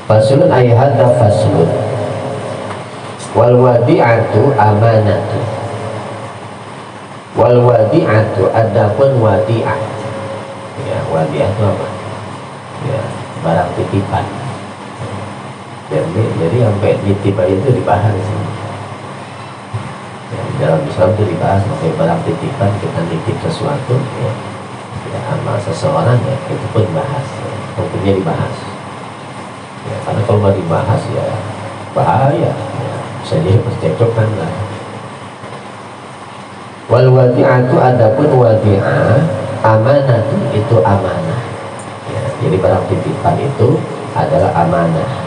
Faslun ay hadza faslun. Wal wadi'atu amanatu. Wal wadi'atu, adapun wadi'ah. Ya, wadi'ah itu apa? Ya, barang titipan. Jadi sampai nitip aja itu dibahas sih. Ya, dalam Islam itu dibahas sampai barang titipan, kita nitip sesuatu ya, ya sama seseorang ya, itu pun dibahas ya, hukumnya dibahas ya, karena kalau nggak dibahas ya bahaya ya, bisa jadi percekcokan lah. Wal wadi'atu, adapun wadi'ah amanatu, itu amanah ya, jadi barang titipan itu adalah amanah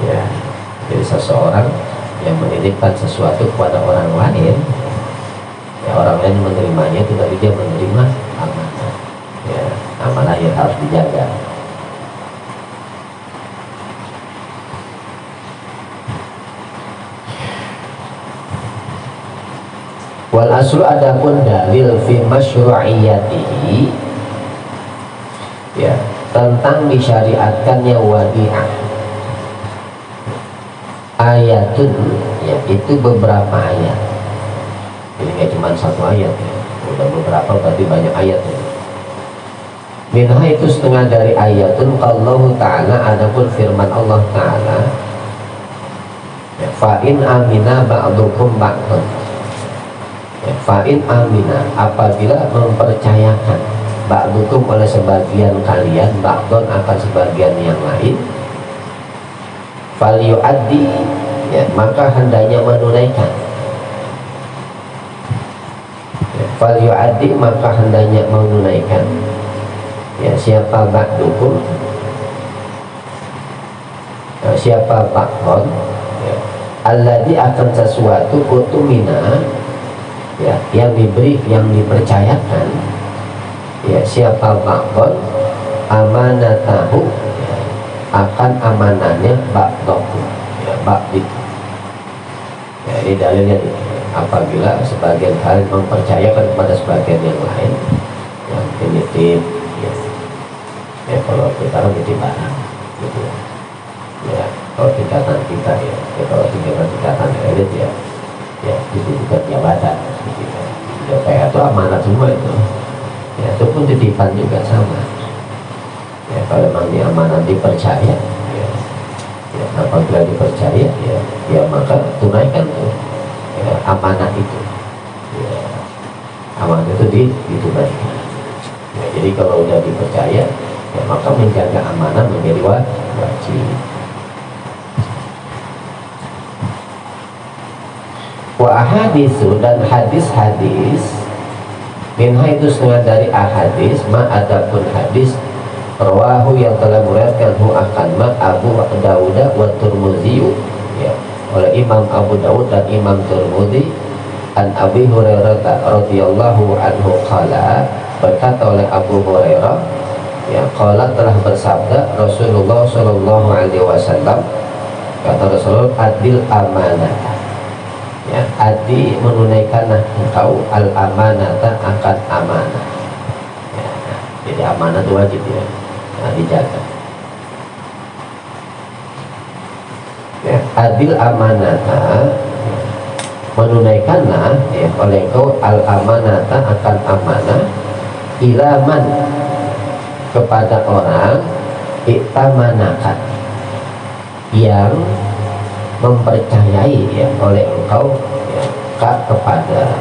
ya. Jadi seseorang yang menitipkan sesuatu kepada orang lain ya, orang lain menerimanya itu dari dia menerima amanah ya, amanah yang harus dijaga. Wal aslu, adapun dalil fi masyru'iyatihi ya, tentang disyariatkannya wadi'ah, ayatun ya, itu beberapa ayat. Ini nggak cuma satu ayat ya, udah beberapa berarti banyak ayat ya. Minha, itu setengah dari ayatun qallahu ta'ala, adapun firman Allah ta'ala ya, fa'in amina ba'dukum ba'dun ya, fa'in amina, apabila mempercayakan ba'dukum oleh sebagian kalian ba'dun akan sebagian yang lain, falyu'addi ya, maka hendaknya menunaikan ya, falyu'addi, maka hendaknya menunaikan ya, siapa ba'dukum ya, siapa ba'dun ya, alladzi, akan sesuatu utumina ya, yang diberi, yang dipercayakan ya, siapa ba'dun amanatahu ya, akan amanahnya ba'dahu ya, ba'di ya, ini dalilnya ini. Apabila sebagian kalian mempercayakan kepada sebagian yang lain yang titip ya, ya kalau kita kan titip barang gitu ya, kalau tingkatan kita ya, ya kalau tingkatan elit ya, ya itu bukan jabatan gitu ya, kayak itu amanat semua itu ya, itu pun titipan juga sama ya. Kalau memang ini amanat dipercaya ya, ya apabila dipercaya ya, ya maka tunaikan tuh ya, amanat itu ya, amanat itu ditunaikan ya. Jadi kalau udah dipercaya ya, maka menjaga amanah menjadi wajib. Wa ahadisu, dan hadis-hadis minha, itu setengah dari ahadis ma, adapun hadis rawahu yang telah meriwayatkan hu akan ma Abu Dawud wa Tirmidzi ya, oleh Imam Abu Dawud dan Imam Tirmidzi, an Abi Hurairah radhiyallahu anhu qala, berkata oleh Abu Hurairah ya, qala, telah bersabda Rasulullah sallallahu alaihi wasallam, kata Rasulullah, adil amanah ya, adi menunaikanlah engkau al amanata, akan amanah ya, jadi amanah itu wajib ya, nah, dijaga ya, adil amanata menunaikanlah ya, oleh engkau al amanata, akan amanah, ilaman, kepada orang iktamanakan, yang mempercayai ya, oleh engkau ya, kepada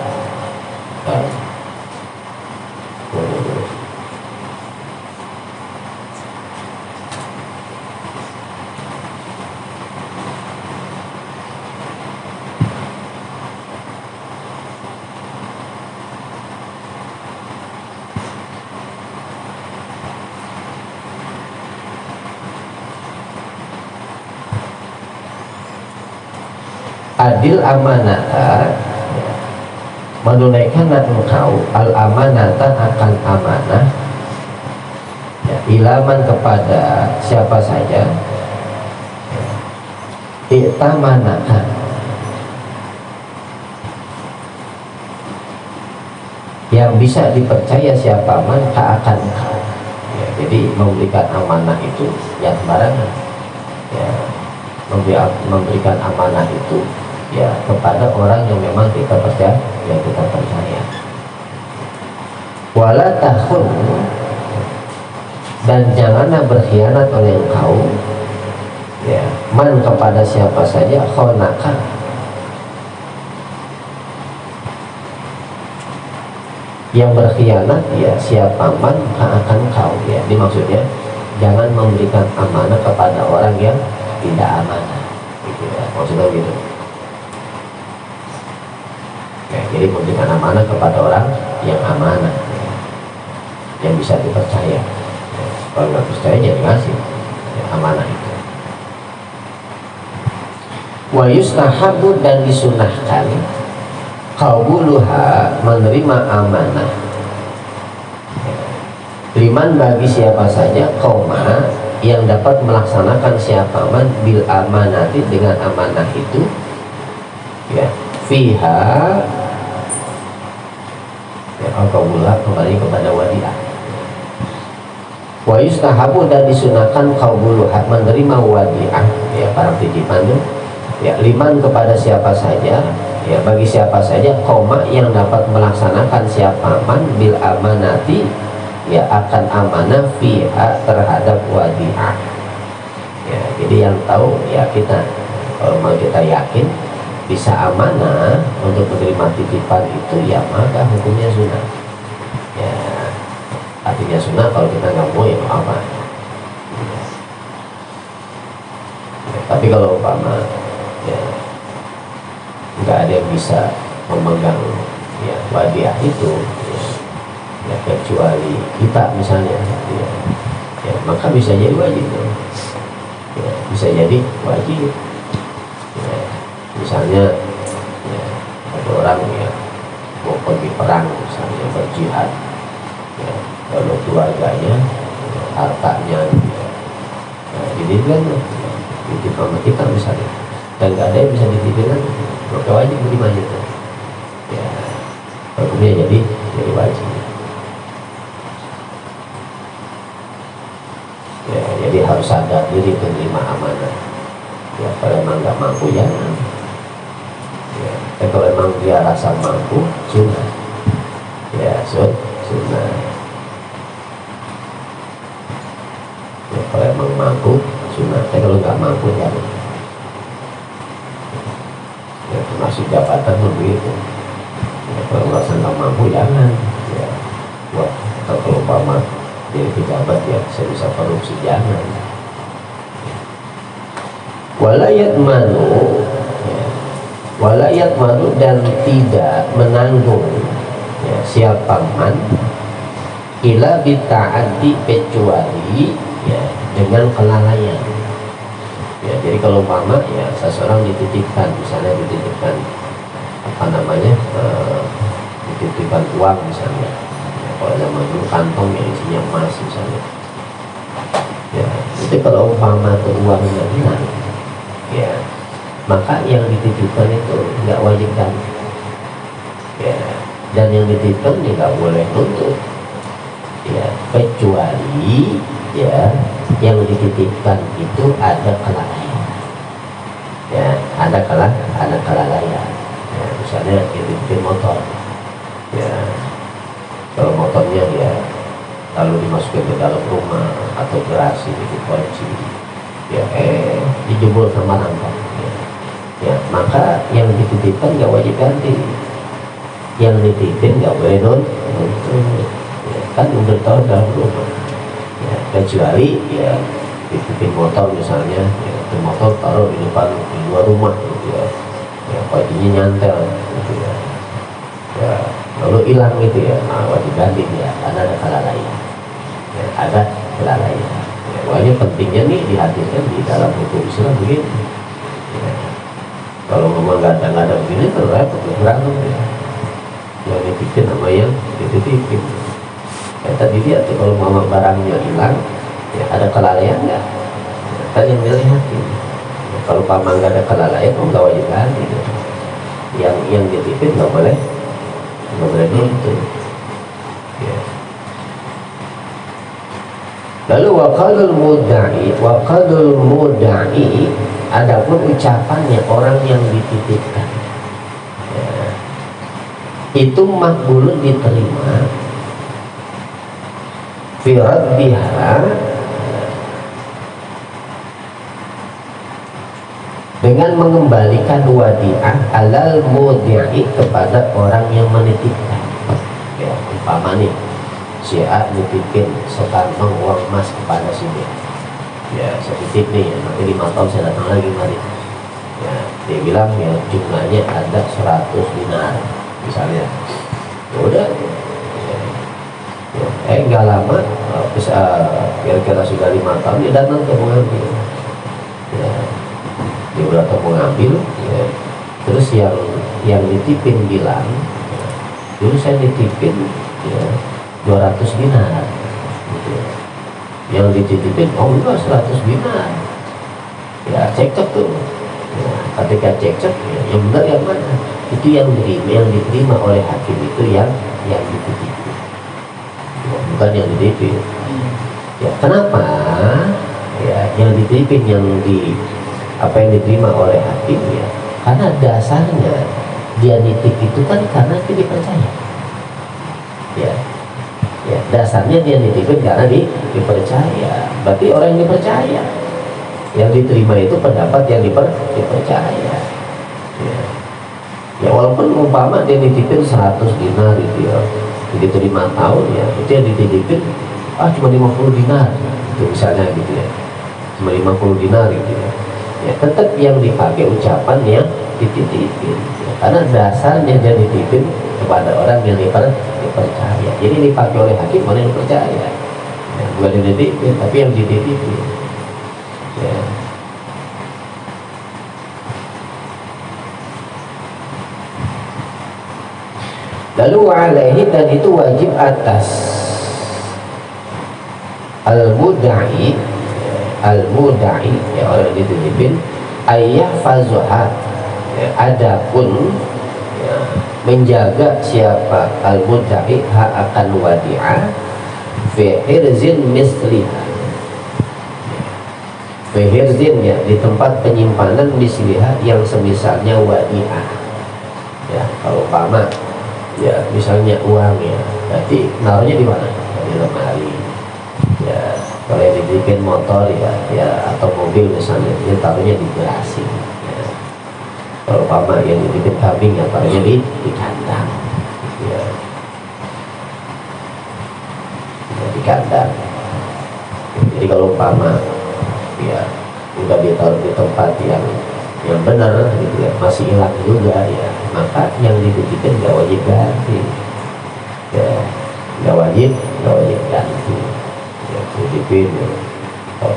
adil amanata menunaikanlah engkau al amanata, akan amanah ya, ilaman, kepada siapa saja iktamanakan yang bisa dipercaya siapa man akan engkau ya, jadi memberikan amanah itu yang sembarangan ya memberikan amanah itu ya kepada orang yang memang kita percaya, yang kita percaya. Wala takhun, dan janganlah berkhianat oleh engkau ya man kepada siapa saja khonaka yang berkhianat ya siapa man akan kau ya. Ini maksudnya jangan memberikan amanah kepada orang yang tidak amanah gitu ya, maksudnya gitu ya. Jadi memberikan amanah kepada orang yang amanah ya, yang bisa dipercaya ya. Kalau nggak percaya jangan ngasih ya, amanah itu. Wa yustahabu, dan disunahkan qaubuluha, menerima amanah liman, bagi siapa saja qauma yang dapat melaksanakan siapa man bil amanati, dengan amanah itu ya fiha ya, qaubuluha kembali kepada wadiah. Wa yustahabu, dan disunahkan qaubuluha, menerima wadiah ya, barang titipan itu ya liman, kepada siapa saja ya, bagi siapa saja koma yang dapat melaksanakan siapa man bil amanati ya akan amanah fiha, terhadap wadi'ah ya. Jadi yang tahu ya kita, kalau mau kita yakin bisa amanah untuk menerima titipan itu ya maka hukumnya sunnah ya. Artinya sunnah kalau kita nggak mau ya apa ya. Tapi kalau umpama ya nggak ada yang bisa memegang ya wadiah itu ya, kecuali kita misalnya ya, ya maka bisa jadi wajib ya, bisa jadi wajib ya. Misalnya ya, ada orang ya mau pergi perang misalnya, berjihad ya, kalau keluarganya ya, hartanya ya, dititipkan dititip sama kita misalnya, dan nggak ada yang bisa dititipkan, maka wajib menerima itu ya, hukumnya jadi wajib ya. Jadi harus sadar diri menerima amanah ya. Kalau memang nggak mampu jangan ya. Kalau memang dia rasa mampu sunnah ya, sunnah ya. Kalau memang mampu sunnah, kalau nggak mampu jangan ya. Termasuk jabatan begitu ya, kalau merasa nggak mampu jangan ya. Wah, kalau umpama jadi pejabat ya saya bisa korupsi, jangan. Walayat manu ya. Walayat manu, dan tidak menanggung ya, siapa man ila bita'addi, kecuali ya dengan kelalaian ya. Jadi kalau umpama ya seseorang dititipkan, misalnya dititipkan apa namanya dititipkan uang misalnya ya, kalau zaman dulu kantong yang isinya emas misalnya ya, itu kalau umpama itu uangnya hilang ya, maka yang dititipkan itu nggak wajib ganti ya, dan yang dititipkan nggak boleh nuntut ya, kecuali ya yang dititipkan itu ada kelalaian ya, ada kelalaian ya. Misalnya dititipin motor ya, kalau motornya ya lalu dimasukin ke dalam rumah atau garasi dikunci ya, dijebol sama rampok ya. Ya, maka yang dititipkan nggak wajib ganti, yang dititipin nggak boleh nuntut ya, kan udah tahu dalam rumah ya, kecuali ya dititipin motor misalnya ya, itu motor taruh di depan di luar rumah gitu ya, ya paginya nyantel gitu ya, ya lalu hilang gitu ya, nah wajib ganti ya, karena ada kelalaian ya, ada kelalaian ya. Wajib pentingnya nih dihadirkan di dalam hukum Islam begini ya. Kalau memang nggak ada begini terus repot berantem ya, yang dititipin sama yang dititipin ya. Tadi lihat tuh kalau mama barangnya hilang ya, ada kelalaian nggak ya, kan yang dilihatin ya. Kalau paman nggak ada kelalaian nggak wajib ganti ya. Yang dititipin nggak boleh nuntut ya. Lalu wa qaulul mudda'i adapun ucapannya orang yang dititipkan, ya, itu makbulun diterima fi raddiha dengan mengembalikan wadi'ah alal mudda'i kepada orang yang menitipkan. Ya, umpama nih si A nitipin sekantong uang emas kepada si B. Ya, saya titip nih, nanti 5 tahun saya datang lagi mari. Ya, dia bilang ya jumlahnya ada 100 dinar misalnya. Ya udah, enggak lama, kira-kira sudah 5 tahun dia datang ke mengambil. Ya, dia udah datang mengambil. Ya. Terus yang nitipin bilang, ya, dulu saya nitipin ya 200 dinar gitu. Yang dititipin enggak 100 dinar. Ya cekcok tuh ya, ketika cekcok ya, yang benar yang mana, itu yang diterima oleh hakim itu yang dititipin ya, bukan yang dititipin ya. Kenapa ya yang dititipin yang diterima oleh hakim ya, karena dasarnya dia nitip itu kan karena dia dipercaya ya. Ya, dasarnya dia nitipin karena dipercaya. Berarti orang yang dipercaya, yang diterima itu pendapat yang dipercaya. Ya, walaupun umpama dia nitipin 100 dinar gitu ya, begitu 5 tahun ya, itu yang dititipin cuma 50 dinar, itu misalnya gitu ya, cuma 50 dinar gitu ya. Ya tetap yang dipakai ucapan yang dititipin ya, karena dasarnya dia dititipin kepada orang yang dipercaya. Jadi dipakai oleh hakim orang yang percaya ya, bukan yang dititipin tapi yang dititipin ya. Lalu alaihi, dan itu wajib atas al-mudda'i ya, orang yang dititipin ayah fazuha ya, adapun ya, menjaga siapa al-mudda'i hak akan wadi'ah fi hirzin misliha, fi hirzin ya, di tempat penyimpanan misliha yang semisalnya wadi'ah ya. Kalau umpama ya misalnya uang ya, berarti naruhnya di mana? Di lemari ya. Kalau yang dititipin motor ya atau mobil misalnya, dia taruhnya di garasi ya. Kalau umpama yang dititip kambing ya taruhnya di kandang ya. Ya, di kandang. Jadi kalau umpama ya udah ditaruh di tempat yang benar gitu ya, masih hilang juga ya, maka yang dititipin gak wajib ganti ya, gak wajib ganti ya. Titipin ya,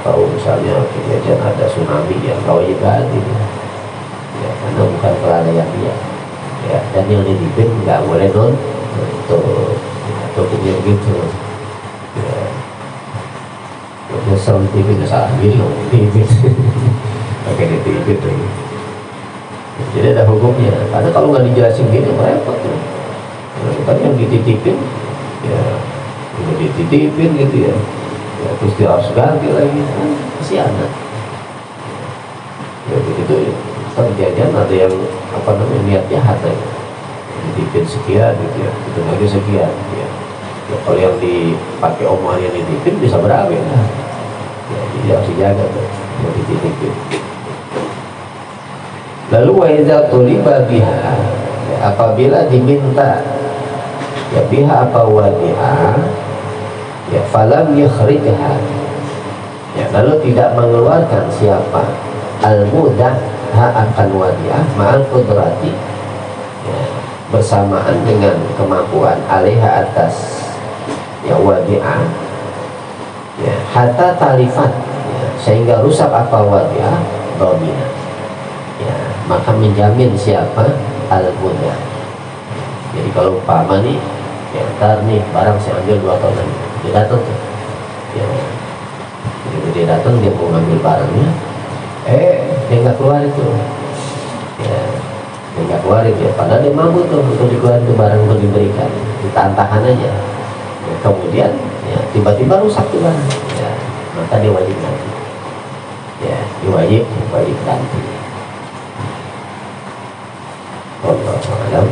tahu misalnya kejadian ada tsunami ya, gak wajib ganti ya, karena bukan kelalaian dia ya. Dan yang dititipin gak boleh untuk punya begitu ya. Nyesel dititipin, salah diri dititipin pakai dititipin lagi. Jadi ada hukumnya, karena kalau nggak dijelasin gini repot tuh. Kan yang dititipin ya udah dititipin gitu ya, terus dia harus ganti lagi kan, kasihan ya begitu ya. Kan kejadian ada yang niat jahat lagi, dititipin sekian gitu ya, itu lagi sekian ya. Ya kalau yang dipakai omongan yang dititipin bisa berabe lah ya, jadi harus dijaga tuh yang dititipin. Lalu wa idza tuliba biha ya, apabila diminta ya biha apa wadi'ah ya, falam yukhrijha ya, lalu tidak mengeluarkan siapa al-muddah hak akan wadi'ah ma'al qudrati ya, bersamaan dengan kemampuan alaiha atas ya wadi'ah ya, hatta talifat ya, sehingga rusak apa wadi'ah domina ya, maka menjamin siapa al-muddah. Jadi kalau umpama nih ya, ntar nih barang saya ambil 2 tahun lagi, dia datang tuh ya, jadi dia datang, dia mau ngambil barangnya dia nggak keluar itu ya, dia nggak keluarin ya, padahal dia mampu tuh untuk dikeluarin tuh barang untuk diberikan, ditahan aja ya, kemudian ya tiba-tiba rusak tuh barang ya, maka dia wajib ganti. Ya, dia wajib ganti. Allah alam.